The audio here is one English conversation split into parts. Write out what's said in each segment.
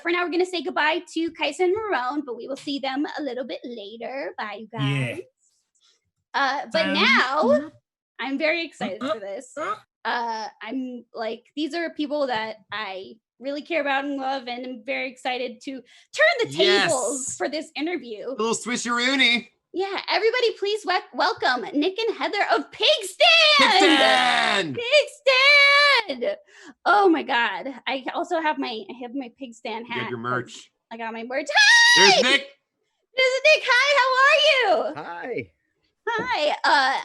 For now, we're going to say goodbye to Kaisa and Marone, but we will see them a little bit later. Bye, you guys. But now, I'm very excited for this. I'm like, these are people that I really care about and love, and I'm very excited to turn the tables for this interview. A little swisheroonie. Yeah, everybody please welcome Nick and Heather of Pigstand! Pigstand! Oh my God. I also have my Pigstand hat. You got your merch. I got my merch. Hi! There's Nick! There's Nick. Hi, how are you? Hi. Hi.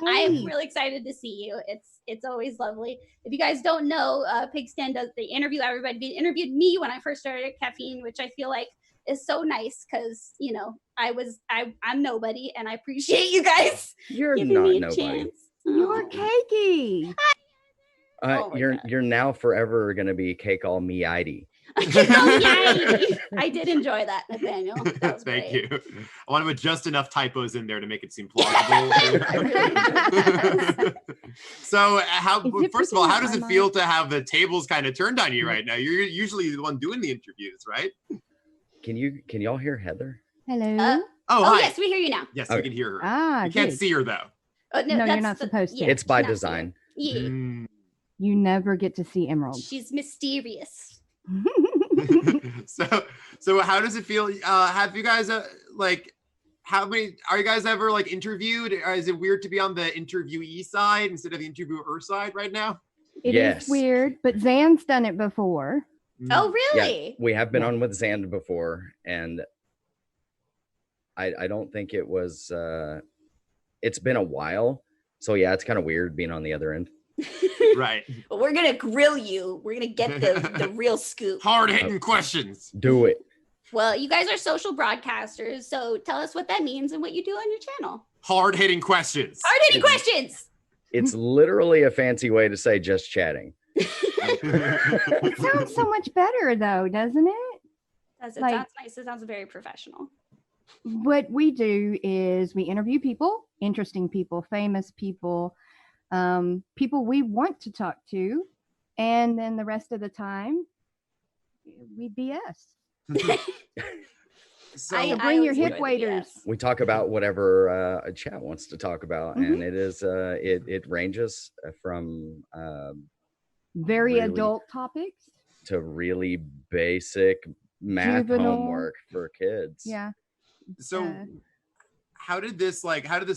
I'm really excited to see you. It's always lovely. If you guys don't know, Pigstand does, they interview everybody. They interviewed me when I first started at Caffeine, which I feel like is so nice because, you know, I'm nobody and I appreciate you guys. You're giving not me a nobody. chance. You're cakey. You're now forever going to be cake all me-idy. I did enjoy that, Nathaniel. That was Thank great. you. I want to adjust enough typos in there to make it seem plausible. So, first of all, how does it feel to have the tables kind of turned on you right now? You're usually the one doing the interviews, right? Can y'all hear Heather? Hello. Hi. Yes, we hear you now. Yes, we can hear her. You can't see her though. No, you're not supposed to. It's by design. Yeah. You never get to see Emerald. She's mysterious. So how does it feel? Have you guys how many are you guys ever like interviewed? Or is it weird to be on the interviewee side instead of the interviewer side right now? It is weird, but Zan's done it before. Oh, really? Yeah, we have been on with Zan before, and I don't think it was. It's been a while, so yeah, it's kind of weird being on the other end. Right. But we're gonna grill you. We're gonna get the real scoop. Hard-hitting questions. Do it. Well, you guys are social broadcasters, so tell us what that means and what you do on your channel. Hard-hitting questions. Hard-hitting questions. It's literally a fancy way to say just chatting. It sounds so much better, though, doesn't it? It sounds nice. It sounds very professional. What we do is we interview people, interesting people, famous people, people we want to talk to, and then the rest of the time we BS. So bring your hip waders. We talk about whatever a chat wants to talk about, and it is it ranges from very really adult topics to really basic math homework for kids. Yeah. So how did this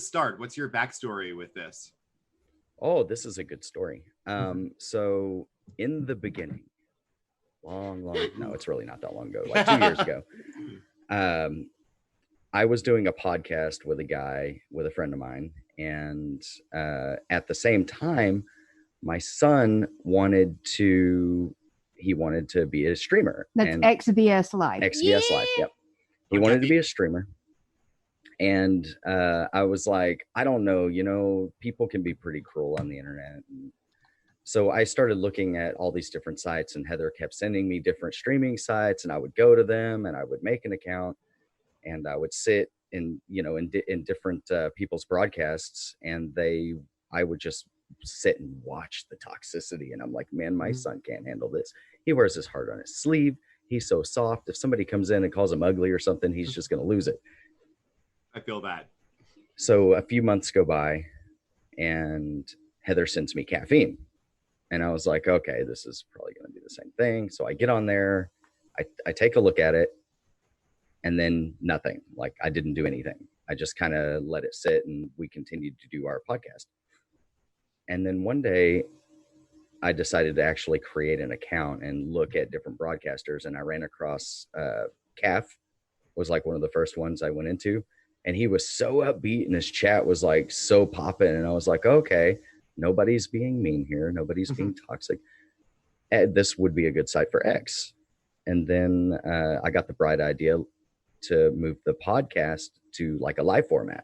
start? What's your backstory with this? Oh, this is a good story. So in the beginning, no, it's really not that long ago, like 2 years ago. I was doing a podcast with a friend of mine. And at the same time, my son wanted to be a streamer. That's XVS Live. XVS Live, yep. He wanted to be a streamer. And I was like, I don't know, people can be pretty cruel on the internet. And so I started looking at all these different sites, and Heather kept sending me different streaming sites, and I would go to them and I would make an account and I would sit in different people's broadcasts, and I would just sit and watch the toxicity. And I'm like, man, my son can't handle this. He wears his heart on his sleeve. He's so soft. If somebody comes in and calls him ugly or something, he's just going to lose it. I feel that. So a few months go by and Heather sends me Caffeine. And I was like, okay, this is probably going to be the same thing. So I get on there, I take a look at it, and then nothing. Like, I didn't do anything. I just kind of let it sit, and we continued to do our podcast. And then one day I decided to actually create an account and look at different broadcasters. And I ran across Caff was like one of the first ones I went into. And he was so upbeat, and his chat was like so popping. And I was like, okay, nobody's being mean here. Nobody's being toxic. This would be a good site for X. And then I got the bright idea to move the podcast to like a live format.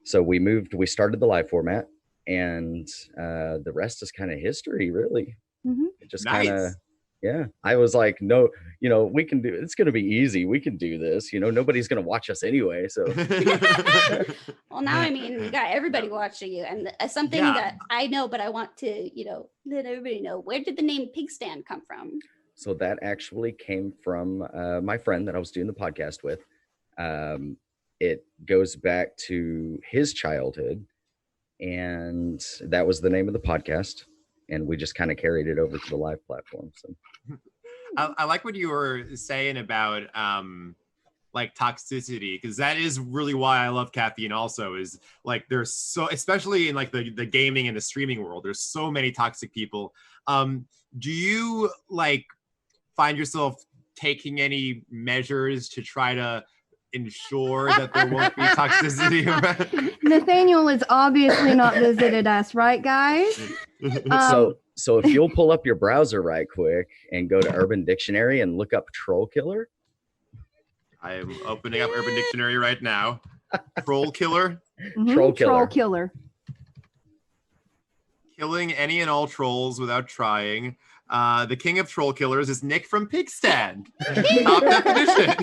So we started the live format, and the rest is kind of history, really. It just kind of, yeah. I was like, no, we can do it. It's going to be easy. We can do this. Nobody's going to watch us anyway. So. Well, now, I mean, you got everybody watching you, and something that I know, but I want to, let everybody know. Where did the name Pigstand come from? So that actually came from my friend that I was doing the podcast with. It goes back to his childhood, and that was the name of the podcast. And we just kind of carried it over to the live platform. So I like what you were saying about like toxicity, because that is really why I love caffeine also, is like there's so, especially in like the gaming and the streaming world, there's so many toxic people. Do you like find yourself taking any measures to try to ensure that there won't be toxicity? Nathaniel has obviously not visited us, right, guys? So if you'll pull up your browser right quick and go to Urban Dictionary and look up troll killer. I am opening up Urban Dictionary right now. Troll killer. Mm-hmm. Troll killer. Troll killer. Killing any and all trolls without trying. The king of troll killers is Nick from Pigstand. Top definition.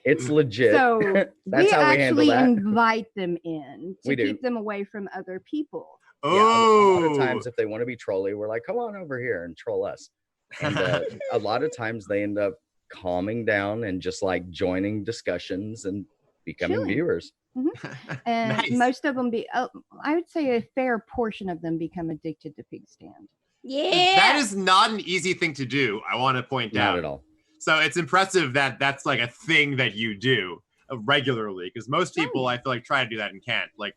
It's legit. So That's we how we handle actually that. invite them in to We do. keep them away from other people. Yeah, Oh, a lot of times if they want to be trolly, we're like, come on over here and troll us. And a lot of times they end up calming down and just like joining discussions and becoming Chilling. viewers. Mm-hmm. And Nice. most of them I would say a fair portion of them become addicted to Pigstand. Yeah. That is not an easy thing to do, I want to point out. Not at all. So it's impressive that that's like a thing that you do regularly, because most people I feel like try to do that and can't, like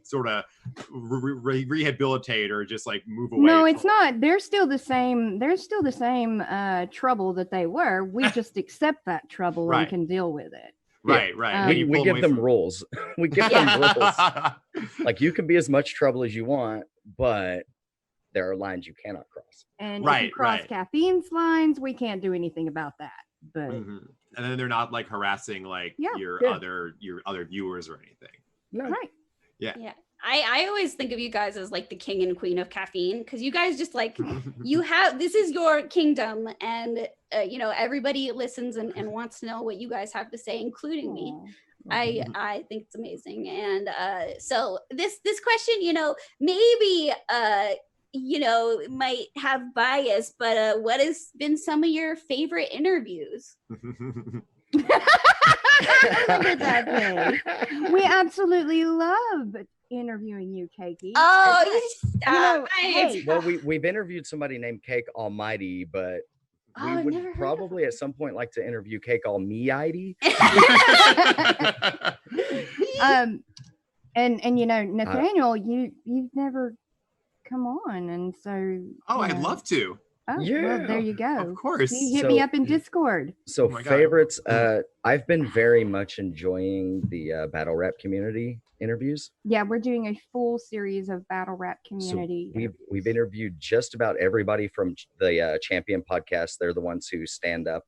sort of rehabilitate or just like move away. No, it's not. They're still the same. They're still the same trouble that they were. We just accept that trouble Right. and can deal with it. Right. When you We pull give away them from- rules. We give them rules. Like you can be as much trouble as you want, but there are lines you cannot cross. And if Right, you cross right. caffeine's lines, we can't do anything about that. But Mhm. And then they're not like harassing like Yeah, your good. other viewers or anything. No. right. Yeah. I always think of you guys as like the king and queen of caffeine, because you guys just like you have, this is your kingdom, and everybody listens and wants to know what you guys have to say, including me. Aw. I think it's amazing. And so this question, maybe might have bias, but what has been some of your favorite interviews? Look at that day. We absolutely love interviewing you, Keiki. Oh, you stop. hey. Well, we've interviewed somebody named Cake Almighty, but we I've would never heard of probably at some point like to interview Cake Almighty. And Nathaniel, you've never come on, and so Oh, I'd love to. Oh, Yeah. well, there you go. Of course. You hit me up in Discord. So Oh my God. favorites, I've been very much enjoying the battle rap community interviews. Yeah, we're doing a full series of battle rap community. So we've interviews. interviewed just about everybody from the Champion podcast. They're the ones who stand up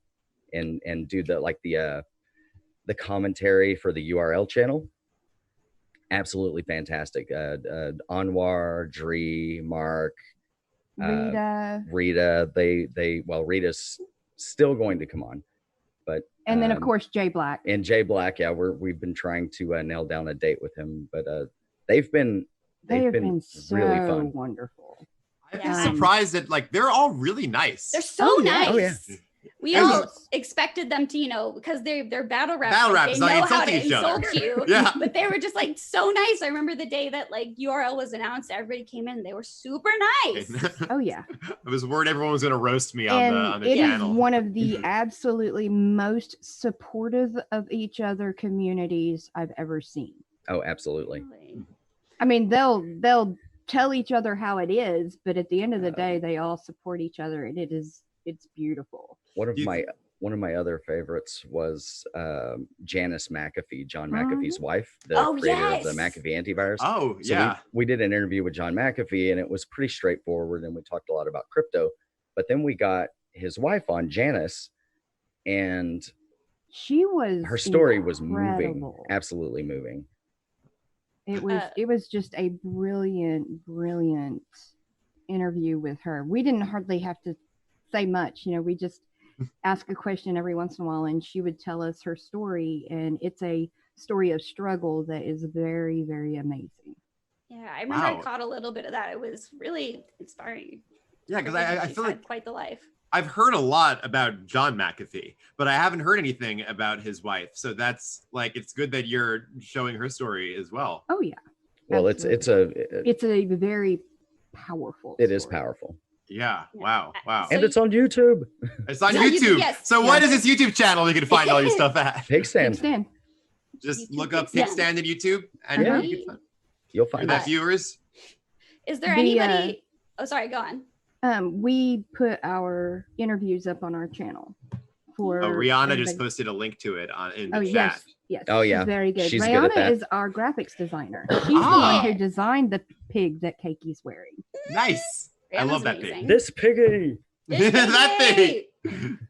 and do the commentary for the URL channel. Absolutely fantastic. Anwar, Dree, Mark, Rita, Rita, Rita's still going to come on, but and then of course Jay Black. and Jay Black. Yeah, we've been trying to nail down a date with him, but they've been so really fun. wonderful. I've been Yeah. surprised that like they're all really nice. They're so Oh, yeah. nice. Oh, yeah. We And all Yes. expected them to, because they're battle rap. Battle like, rap is they like know how to insulting each other. insult you. Yeah. But they were just like so nice. I remember the day that like URL was announced, everybody came in, they were super nice. Oh yeah. I was worried everyone was gonna roast me on And the it is channel. one of the absolutely most supportive of each other communities I've ever seen. Oh, absolutely. I mean, they'll tell each other how it is, but at the end of the day, they all support each other, and it's beautiful. One of You- my other favorites was Janice McAfee, John Mhm. McAfee's wife, the Oh, creator of the yes. McAfee antivirus. Oh So yeah. we did an interview with John McAfee, and it was pretty straightforward, and we talked a lot about crypto. But then we got his wife on, Janice, and She was her story was moving, incredible. absolutely moving. It was just a brilliant interview with her. We didn't hardly have to say much, we just ask a question every once in a while, and she would tell us her story, and it's a story of struggle that is very, very amazing. Yeah, I remember I Wow. caught a little bit of that. It was really inspiring. Yeah, because I She's feel had like quite the life. I've heard a lot about John McAfee, but I haven't heard anything about his wife. So that's like, it's good that you're showing her story as well. Oh yeah. Well, it's a very powerful. It is story. powerful. Yeah. Wow. Wow. And it's on YouTube. It's on YouTube. Yes. So what is this YouTube channel you can find all your stuff at? Pigstand. Pigstand. Just YouTube look up Pigstand. Pigstand in YouTube and Yeah. you can find You'll for find that it. viewers. Is there The, anybody? Oh, sorry. Go on. We put our interviews up on our channel. For Rihanna everybody. just posted a link to it in the Oh chat. yes. Oh, yeah. She's very good. She's good at Rihanna that. is our graphics designer. She's the one who designed the pig that Keikie's wearing. Nice. I love that amazing. pig. This piggy. That pig.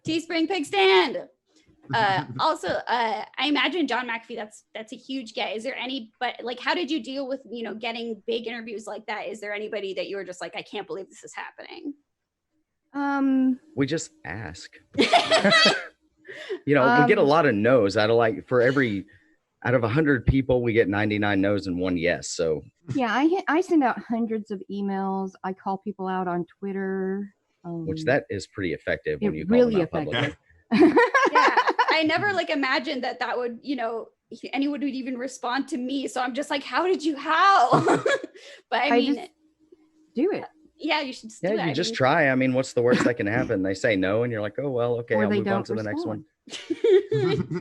Teespring Pigstand. Also, I imagine John McAfee. That's a huge get. Is there any? But like, how did you deal with getting big interviews like that? Is there anybody that you were just like, I can't believe this is happening? We just ask. We get a lot of no's. Out of 100 people, we get 99 no's and 1 yes. So Yeah, I send out hundreds of emails. I call people out on Twitter. which that is pretty effective when you call really them out effective. publicly. Yeah, I never imagined that would anyone would even respond to me. So I'm just like, how? But I mean, just do it. Yeah, you should just do Yeah, it. you just try. I mean, what's the worst that can happen? They say no, and you're like, oh well, okay, Or I'll they move on don't to the next one.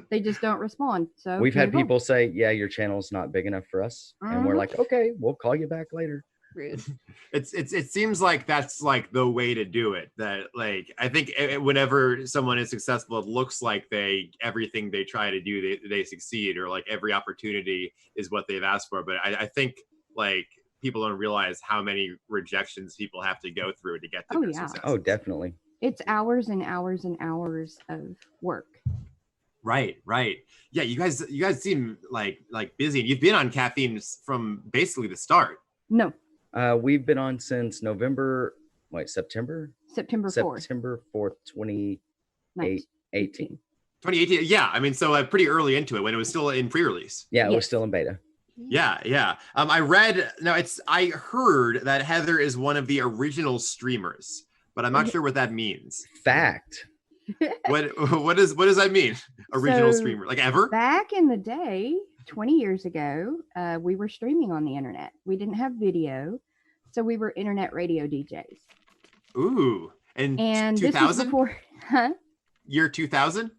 They just don't respond. So We've had move on. people say, yeah, your channel's not big enough for us, and we're like, okay, we'll call you back later. Rude. It seems like that's like the way to do it. That like I think whenever someone is successful, it looks like everything they try to do they succeed, or like every opportunity is what they've asked for. But I think like people don't realize how many rejections people have to go through to get to their success. Oh, definitely. It's hours and hours and hours of work. Right. Yeah, you guys seem like busy. You've been on Caffeine from basically the start. No. We've been on since September 4th. September 4th, 2018. 2018. Yeah, I mean, so pretty early into it when it was still in pre-release. Yeah, it was still in beta. Yeah. I heard that Heather is one of the original streamers, but I'm not sure what that means. Fact. What does that mean? Original streamer, like ever? Back in the day, 20 years ago, we were streaming on the internet. We didn't have video, so we were internet radio DJs. Ooh, and 2000? This was before, Year 2000?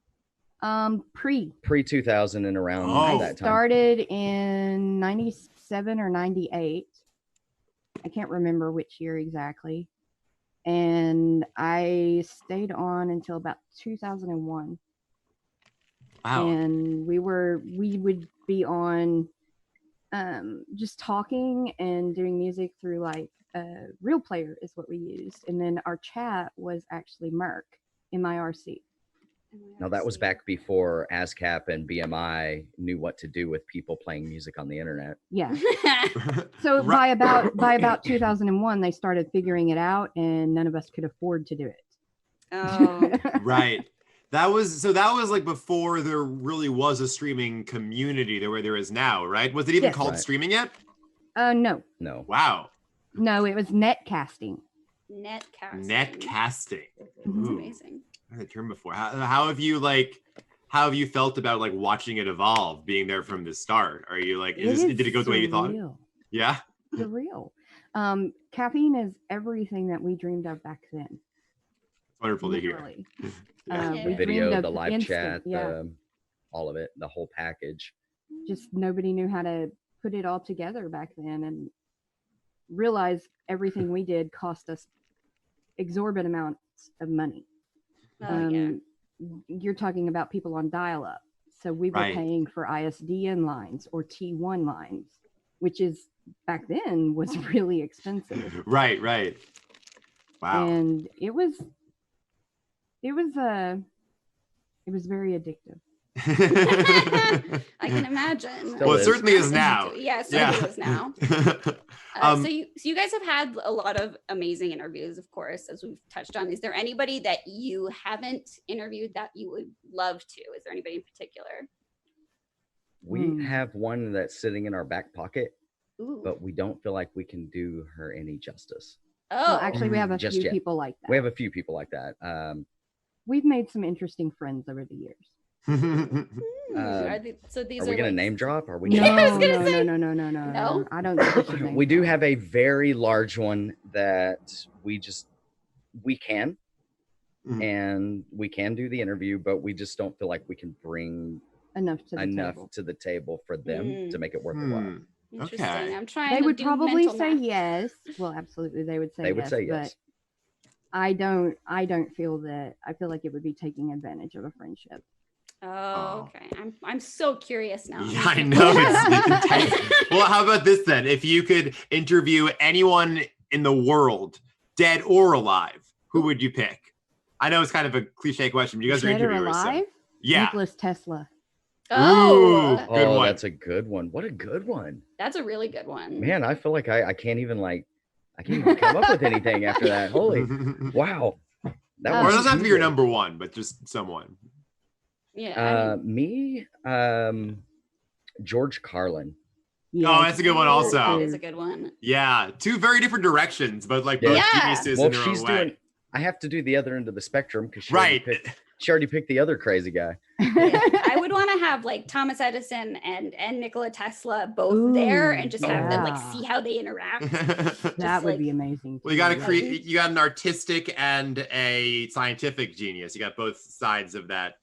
Pre 2000 and around that time. I started in 97 or 98. I can't remember which year exactly. And I stayed on until about 2001. Wow. And we would be on just talking and doing music through like Real Player is what we used. And then our chat was actually Merc, MIRC. Now that was back before ASCAP and BMI knew what to do with people playing music on the internet. Yeah. So by about 2001, they started figuring it out, and none of us could afford to do it. Oh, right. That was like before there really was a streaming community there is now, right? Was it even called streaming yet? No. Wow. No, it was netcasting. Netcasting. That's amazing. I heard the term before. How have you felt about like watching it evolve, being there from the start? Are you like, did it go the way you thought? Yeah. Surreal. Caffeine is everything that we dreamed of back then. It's wonderful to hear. The video, the live chat, all of it, the whole package. Just nobody knew how to put it all together back then, and realize everything we did cost us exorbitant amounts of money. You're talking about people on dial-up, so we were paying for ISDN lines or T1 lines, which is back then was really expensive. Right. Wow. And it was very addictive. I can imagine. Well, it certainly is now. Yes, it is now. So you guys have had a lot of amazing interviews, of course, as we've touched on. Is there anybody that you haven't interviewed that you would love to? Is there anybody in particular? We have one that's sitting in our back pocket, Ooh. but we don't feel like we can do her any justice. Oh, Well, actually, we have a Just few yet. people like that. We have a few people like that. We've made some interesting friends over the years. So these Are are we gonna like, name drop? Are we? No, Yeah, I was gonna say- no. I don't think we should name We do drop. have a very large one that we can, Mhm. and we can do the interview, but we just don't feel like we can bring enough to the enough table. to the table for them to make it worth the while. interesting. Okay. I'm trying They to would do probably mental say math. yes. Well, absolutely, they would say They would yes. say yes. But I don't feel that. I feel like it would be taking advantage of a friendship. Oh, okay. I'm so curious now. Yeah, I know. It's intense. Well, how about this then? If you could interview anyone in the world, dead or alive, who would you pick? I know it's kind of a cliche question, but you guys are Dead or interviewers. So. alive? Yeah. Nicholas Tesla. Oh, Ooh. Good one. That's a good one. What a good one. that's a really good one. Man, I feel like I can't even come up with anything after that. Holy wow. That Oh, Or it was doesn't have to be your good. number one, but just someone. Yeah. Me, George Carlin. Oh, that's a good one also. That is a good one. Yeah. Two very different directions, but like both Yeah. geniuses Well, in their she's own way. doing. I have to do the other end of the spectrum because Right. she already picked the other crazy guy. Yeah. I would want to have like Thomas Edison and Nikola Tesla both there and just have them like yeah. see how they interact. That would like- be amazing. Well, you got to too. create. You got an artistic and a scientific genius. You got both sides of that.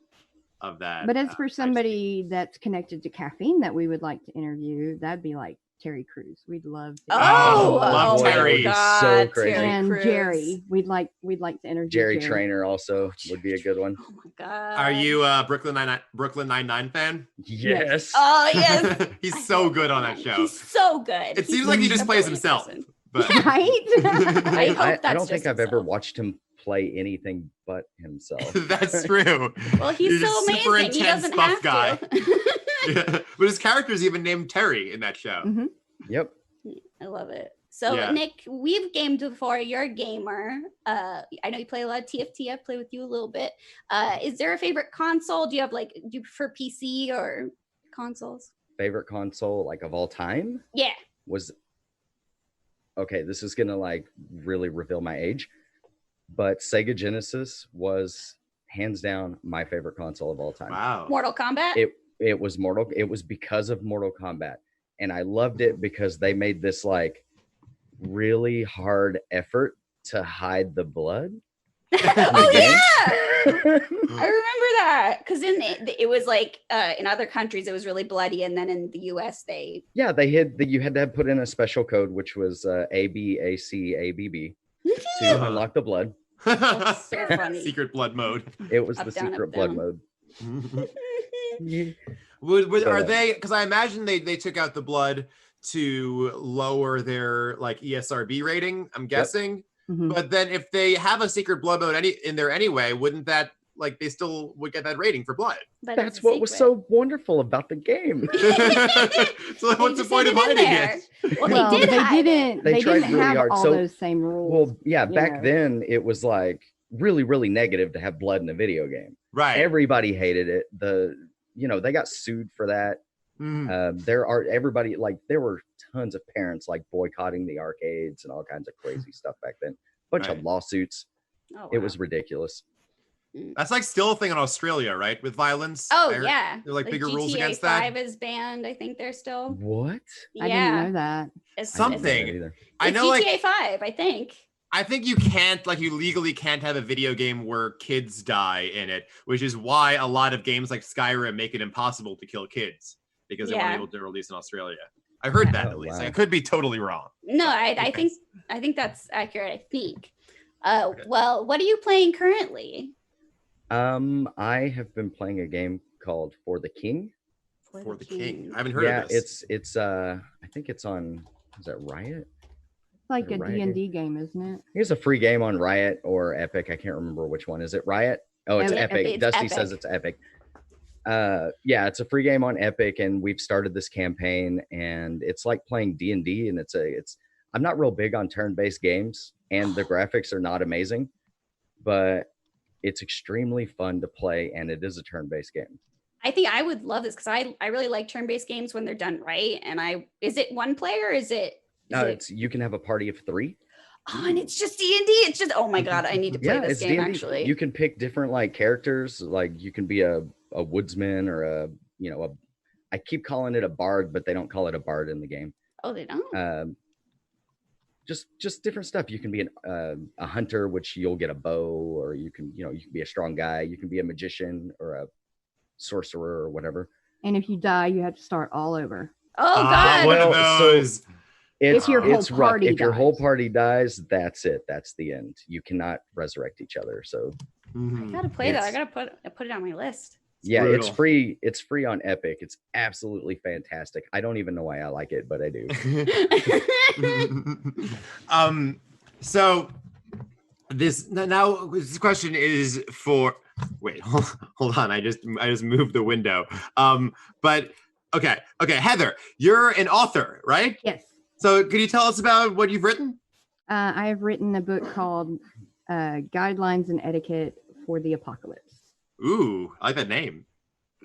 But as for somebody that's connected to caffeine that we would like to interview, that'd be like Terry Crews. We'd love to love my Terry. God, So crazy. Terry and Crews. Jerry. We'd like to interview Jerry Trainer also would be a good one. Oh my God. Are you a Brooklyn Nine-Nine fan? Yes. Oh yes. He's so good on that show. He's so good. It seems like he just plays himself. But right? I hope I that's don't think just I've ever himself. watched him play anything but himself. that's true. Well, he's so amazing. He doesn't have to. Yeah. But his character's even named Terry in that show. Mhm. Yep. I love it. So Yeah. Nick, we've gamed before. You're a gamer. I know you play a lot of TFT. I've played with you a little bit. Is there a favorite console? Do you prefer PC or consoles? Favorite console like of all time Yeah. was okay. This is gonna like really reveal my age, but Sega Genesis was hands down my favorite console of all time. Wow. Mortal Kombat? It was because of Mortal Kombat, and I loved it because they made this like really hard effort to hide the blood. Oh game. yeah. I remember that because it was like in other countries it was really bloody, and then in the US they Yeah, you had to put in a special code, which was ABACABB to unlock the blood. That's so funny. Secret blood mode. It was Up, the down, secret up, blood down. mode. Are But- they? Because I imagine they took out the blood to lower their like ESRB rating. I'm guessing. Mhm. But then if they have a secret blood mode in there anyway, wouldn't that like they still would get that rating for blood? But That's it's a what was secret. so wonderful about the game. So like, what's the just point of hid it in hiding there. it? Well, they did hide it. They They tried didn't really have hard. all So- those same rules. Well, yeah, you back know. then it was like really, really negative to have blood in a video game. Right. Everybody hated it. They got sued for that. Mm. There were tons of parents like boycotting the arcades and all kinds of crazy stuff back then. Bunch Right. of lawsuits. Oh, It wow. was ridiculous. That's like still a thing in Australia, right? With violence. Oh I heard yeah. there are, like, bigger GTA rules against 5 that. is banned. I think they're still. What? I Yeah. didn't know that. It's, I didn't know Something. that either. I It's know, like GTA 5. I think. I think you legally can't have a video game where kids die in it, which is why a lot of games like Skyrim make it impossible to kill kids because they weren't Yeah. able to release in Australia. I heard that Oh, at least. wow. I could be totally wrong. No, I think that's accurate. I think. Well, what are you playing currently? I have been playing a game called For the King. For the King. I haven't heard Yeah, of this. it's I think it's on, is that Riot? It's like a Right. D&D game, isn't it? Here's a free game on Riot or Epic. I can't remember which one. Is it Riot? Oh, it's Yeah, Epic. it's Dusty says Epic. it's Epic. Yeah, it's a free game on Epic, and we've started this campaign, and it's like playing D&D, and I'm not real big on turn-based games, and the graphics are not amazing, but it's extremely fun to play, and it is a turn-based game. I think I would love this because I really like turn-based games when they're done right. And is it one player? Or is it? You can have a party of 3. Oh, and it's just D&D. It's just, oh my God, I need to play this game, D&D. actually. You can pick different like characters. Like you can be a woodsman or I keep calling it a bard, but they don't call it a bard in the game. Oh, they don't? Just different stuff. You can be a hunter, which you'll get a bow, or you can be a strong guy. You can be a magician or a sorcerer or whatever. And if you die, you have to start all over. Oh God! One of those. It's your whole rough. party If your whole dies. party dies, that's it. That's the end. You cannot resurrect each other. So I gotta play that. I gotta put it on my list. yeah, brutal. it's free. It's free on Epic. It's absolutely fantastic. I don't even know why I like it, but I do. So this question is for. Wait, hold on. I just moved the window. But okay, Heather, you're an author, right? Yes. So could you tell us about what you've written? I have written a book called Guidelines and Etiquette for the Apocalypse. Ooh, I like that name.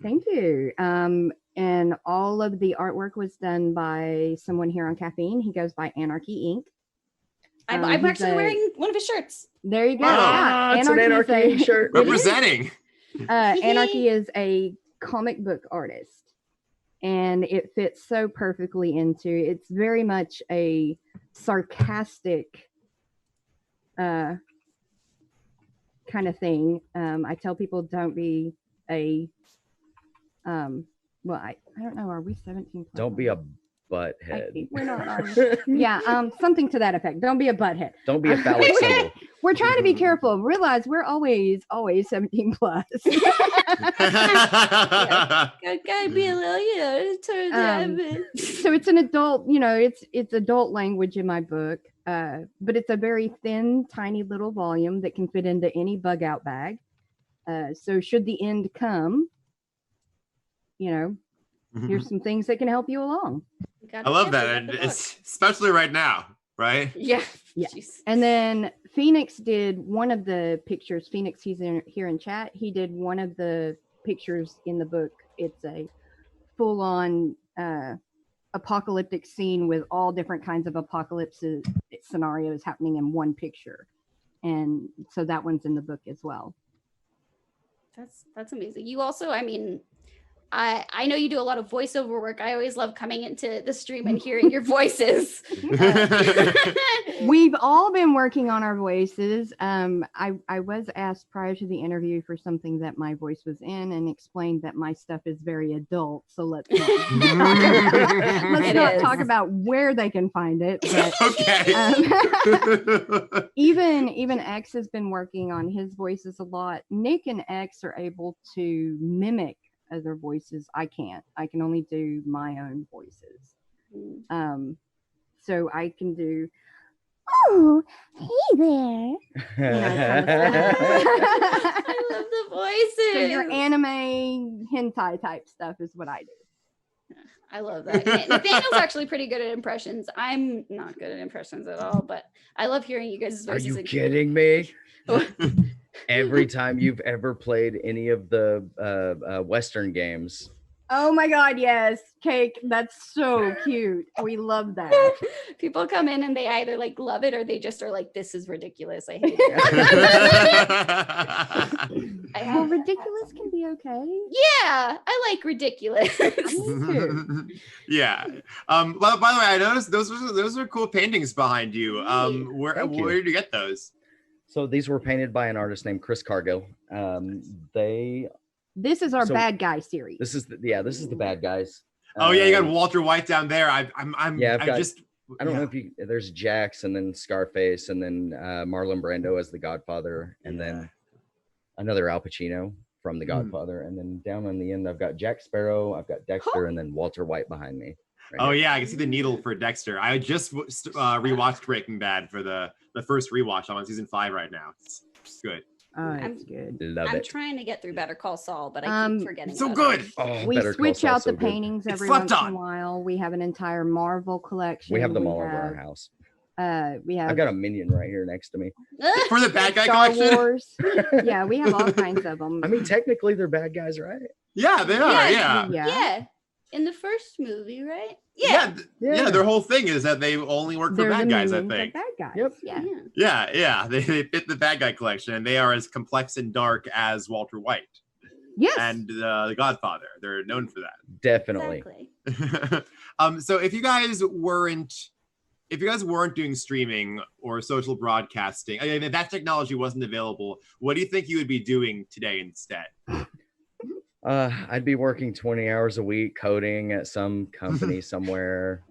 Thank you. And all of the artwork was done by someone here on Caffeine. He goes by Anarchy Inc. I'm actually wearing one of his shirts. There you go. Wow. Yeah, It's an Anarchy shirt. Representing. Anarchy is a comic book artist, and it fits so perfectly into. It's very much a sarcastic kind of thing. I tell people don't be a well, I don't know. Are we 17? Don't be a butthead. We're not. Yeah, something to that effect. Don't be a butthead. Don't be a phallic symbol. We're trying to be careful. Realize we're always 17 plus. Gotta be a little, So it's an adult, it's adult language in my book, but it's a very thin, tiny little volume that can fit into any bug out bag. So should the end come, here's some things that can help you along. I love that. And it's especially right now, right? Yeah. Jeez. And then Phoenix did one of the pictures. Phoenix, he's here in chat. He did one of the pictures in the book. It's a full-on apocalyptic scene with all different kinds of apocalypse scenarios happening in one picture. And so that one's in the book as well. That's amazing. You also, I know you do a lot of voiceover work. I always love coming into the stream and hearing your voices. We've all been working on our voices. I was asked prior to the interview for something that my voice was in and explained that my stuff is very adult. So let's not talk about where they can find it. But, okay. Even X has been working on his voices a lot. Nick and X are able to mimic other voices. I can't. I can only do my own voices. So I can do, oh, hey there. I love the voices. So your anime hentai type stuff is what I do. I love that. Nathaniel's actually pretty good at impressions. I'm not good at impressions at all, but I love hearing you guys' Are voices. you kidding me? Every time you've ever played any of the Western games. Oh my God, yes. Cake, that's so cute. We love that. People come in and they either love it or they just are like, this is ridiculous. I hate it. Well, ridiculous can be okay. Yeah, I like ridiculous. Yeah. Well, by the way, I noticed those are cool paintings behind you. Where did you get those? So these were painted by an artist named Chris Cargill. This is our bad guy series. This is the bad guys. Oh yeah, you got Walter White down there. I don't know if there's Jax and then Scarface and then Marlon Brando as the Godfather and then another Al Pacino from the Godfather and then down on the end I've got Jack Sparrow, I've got Dexter and then Walter White behind me. Right yeah, I can see the needle for Dexter. I just rewatched Breaking Bad for the first rewatch. I'm on season 5 right now. It's good. Oh, it's good. I'm trying to get through Better Call Saul, but I keep forgetting. So good. We switch out the paintings every once in a while. We have an entire Marvel collection. We have them all over our house. I've got a minion right here next to me. For the bad guy Star collection? Wars. Yeah, we have all kinds of them. I mean, technically they're bad guys, right? Yeah, they are. Yeah. in the first movie, right? Yeah. Their whole thing is that they only work for They're bad the guys, I minions of think. bad guys. Yep. Yeah. Yeah. They fit the bad guy collection, and they are as complex and dark as Walter White Yes. and The Godfather. They're known for that. Definitely. Exactly. So if you guys weren't doing streaming or social broadcasting, I mean, if that technology wasn't available, what do you think you would be doing today instead? I'd be working 20 hours a week coding at some company somewhere.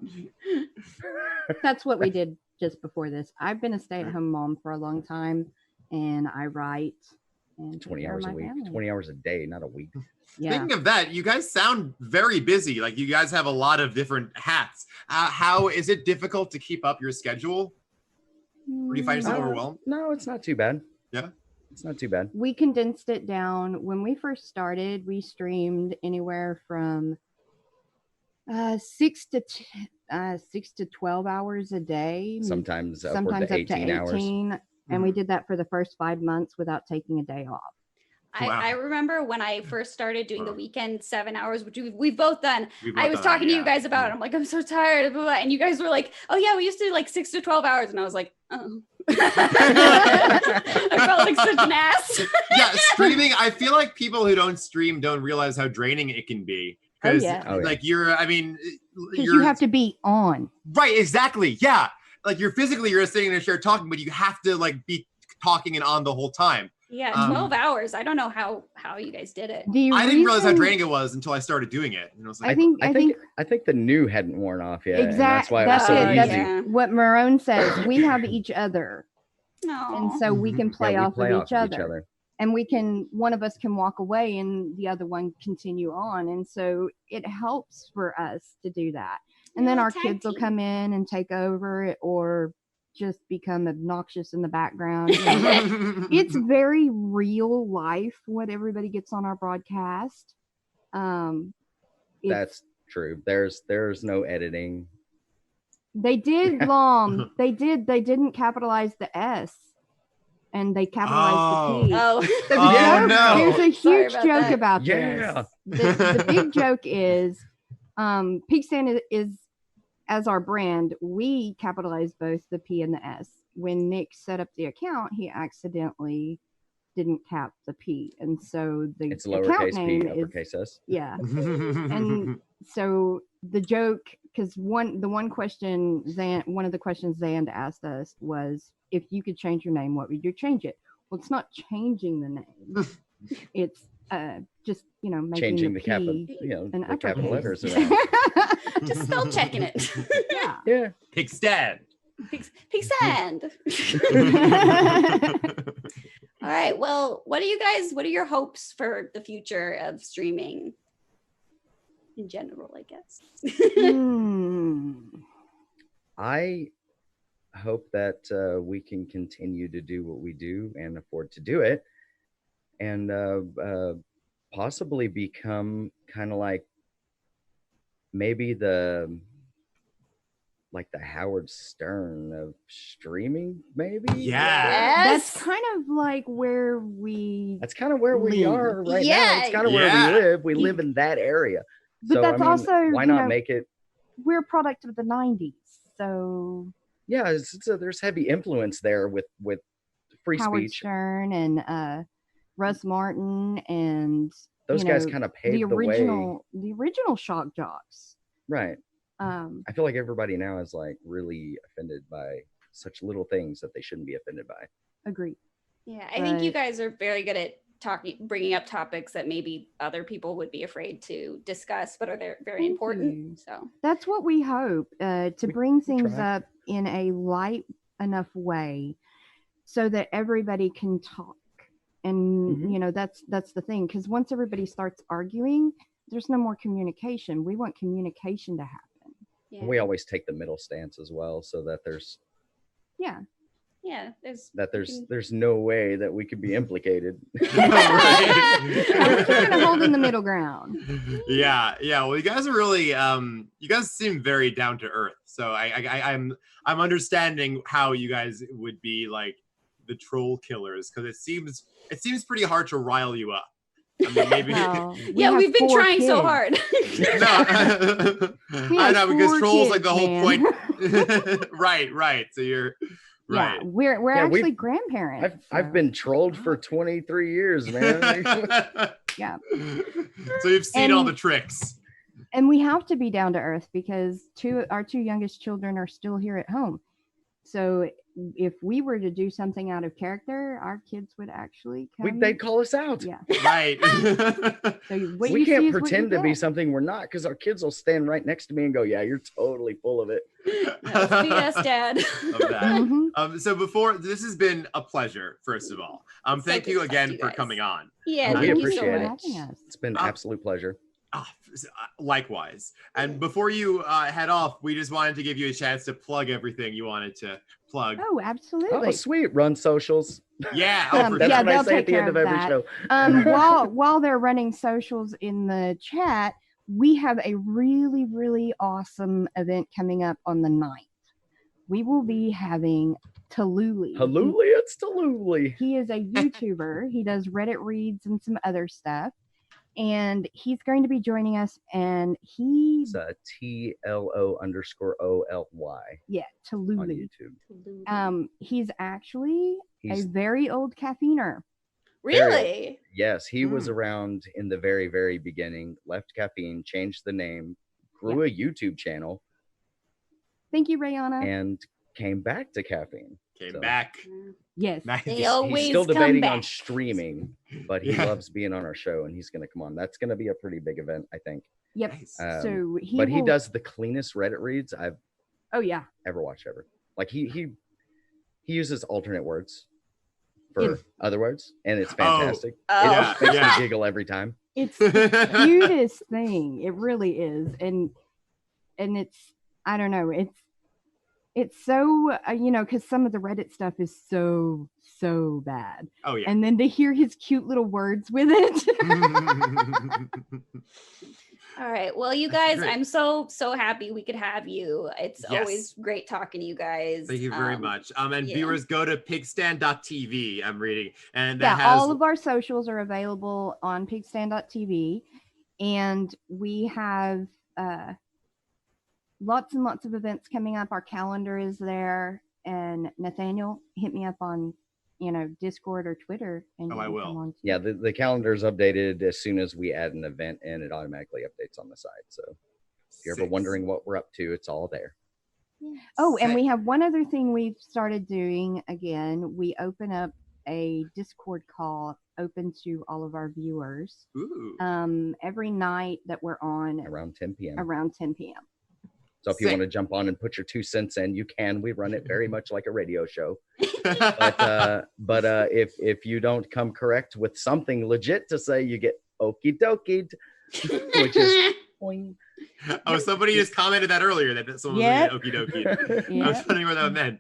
That's what we did just before this. I've been a stay-at-home mom for a long time, and I write and 20 take care of hours a my week, family. 20 hours a day, not a week. Yeah. Speaking of that, you guys sound very busy. Like you guys have a lot of different hats. How is it difficult to keep up your schedule? Or do you find yourself overwhelmed? No, it's not too bad. Yeah. It's not too bad. We condensed it down. When we first started, we streamed anywhere from 6 to 12 hours a day. Sometimes Sometimes upward up to 18 to hours. 18. And we did that for the first 5 months without taking a day off. Wow. I remember when I first started doing the weekend 7 hours, which we've both done. We've both I was done talking that, to you guys about it. I'm like, I'm so tired. Blah, blah, blah. And you guys were like, oh yeah, we used to do like 6 to 12 hours. And I was like, oh. I felt like such an ass. Yeah, streaming. I feel like people who don't stream don't realize how draining it can be. Oh, Because yeah. like Because you're you have to be on. right, exactly. Yeah. Like you're sitting in a chair talking, but you have to like be talking and on the whole time. Yeah, 12 hours. I don't know how you guys did it. I didn't realize how draining it was until I started doing it. And I was like, I think the new hadn't worn off yet. And that's Exactly. why it was so easy. That's what Marone says. We have each other. No. And so we can play Yeah, we off play of each other. And one of us can walk away and the other one continue on. And so it helps for us to do that. And then our kids will come in and take over it or just become obnoxious in the background. It's very real life what everybody gets on our broadcast. That's true. There's no editing. They did they didn't capitalize the S and they capitalized the P. Oh, no. There's a huge about joke that. about Yeah. this. The big joke is Pigstand is as our brand, we capitalized both the P and the S. When Nick set up the account, he accidentally didn't cap the P. And so It's account lowercase name p, is uppercase s. yeah. And so the joke, because one of the questions Zand asked us was, if you could change your name, what would you change it? Well, it's not changing the name. It's just making Changing the capital, an capital uppercase. letters around. Just spell checking it. Yeah. Pigstand. Pigstand. All right. Well, what are your hopes for the future of streaming in general, I guess? I hope that we can continue to do what we do and afford to do it, and possibly become kind of like maybe the Howard Stern of streaming, maybe. Yeah. That's kind of like where we. That's kind of where we are right now. It's kind of where we live. We live in that area. But so, that's also why not make it? We're a product of the '90s, so. Yeah, there's heavy influence there with free Howard speech. Stern and Russ Martin and those guys kind of paved the way. The original shock jocks. Right. I feel like everybody now is like really offended by such little things that they shouldn't be offended by. Agree. Yeah, I think you guys are very good at bringing up topics that maybe other people would be afraid to discuss, but are very important. So that's what we hope to bring things up in a light enough way so that everybody can talk. And that's the thing, because once everybody starts arguing, there's no more communication. We want communication to happen. Yeah. We always take the middle stance as well, so that there's there's no way that we could be implicated. We're trying to hold in the middle ground. Yeah. Well, you guys are really you guys seem very down to earth. So I'm understanding how you guys would be like the troll killers, because it seems pretty hard to rile you up. I mean, maybe. Well, Yeah, we've been 4 trying so kids. hard. No, We I have know because 4 trolls like kids, the whole man. point. Right. So you're right. Yeah, we're Yeah, actually grandparents. I've so- been trolled for 23 years, man. Yeah. So you've seen all And- the tricks. And we have to be down to earth because our 2 youngest children are still here at home. So if we were to do something out of character, our kids would actually come. They'd call us out. Yeah. Right. So what We you see can't is what you pretend to be get. something we're not because our kids will stand right next to me and go, "Yeah, you're totally full of it." That's BS, Dad. Of that. Mhm. So before, this has been a pleasure, first of all. Thank good you to talk to again you for guys. coming on. Yeah, We thank you appreciate so it. much. Having us. It's been an absolute pleasure. Likewise. And before you head off, we just wanted to give you a chance to plug everything you wanted to plug. Oh, absolutely. Oh, sweet. Run socials. Yeah. Um, For That's yeah, sure. what I they'll say at take the care end of of every that. show. While they're running socials in the chat, we have a really, really awesome event coming up on the 9th. We will be having Tallulah. Hallouli, it's Tallulah. He is a YouTuber. He does Reddit reads and some other stuff. And he's going to be joining us. And he, It's TLO_OLY yeah, on Tallulah. YouTube. He's actually He's a very old caffeiner. Really? Yes, he was around in the very, very beginning, left Caffeine, changed the name, grew a YouTube channel, Thank you, Rayana. and came back to Caffeine. Came So, back. Yes. Nice. They He's always still come debating on back. streaming, but he Yeah. loves being on our show and he's going to come on. That's going to be a pretty big event, I think. Yep. Nice. So he But he will- does the cleanest Reddit reads I've Oh yeah. ever watched ever. Like he uses alternate words for other words, and it's fantastic. Oh. It makes Yeah. me giggle every time. It's the cutest thing. It really is. And it's, I don't know, it's so because some of the Reddit stuff is so bad. Oh yeah. And then to hear his cute little words with it. All right. Well, you guys, Great. I'm so happy we could have you. It's Yes. always great talking to you guys. Thank you very much. And yeah. viewers, go to pigstand.tv. I'm reading, and Yeah, that has all of our socials are available on pigstand.tv, and we have lots and lots of events coming up. Our calendar is there, and Nathaniel, hit me up on Discord or Twitter. And Oh, you I can will. come on too. Yeah, the calendar's updated as soon as we add an event, and it automatically updates on the side. So if you're ever Six. wondering what we're up to, it's all there. Oh, and Sick. we have one other thing we've started doing again. We open up a Discord call open to all of our viewers Ooh. every night that we're on Around 10 p.m. around 10 p.m. So if you Sick. want to jump on and put your 2 cents in, you can. We run it very much like a radio show. But if you don't come correct with something legit to say, you get okie dokied, which is boing. Oh, somebody just commented that earlier that someone Yep. was getting okie dokie. I was Yeah. wondering what that meant.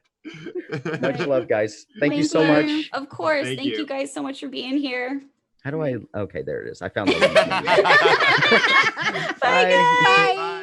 Much love, guys. Thank you so much. Of course. Thank Thank you. you guys so much for being here. How do I? Okay, there it is. I found the link. Bye, guys. Bye.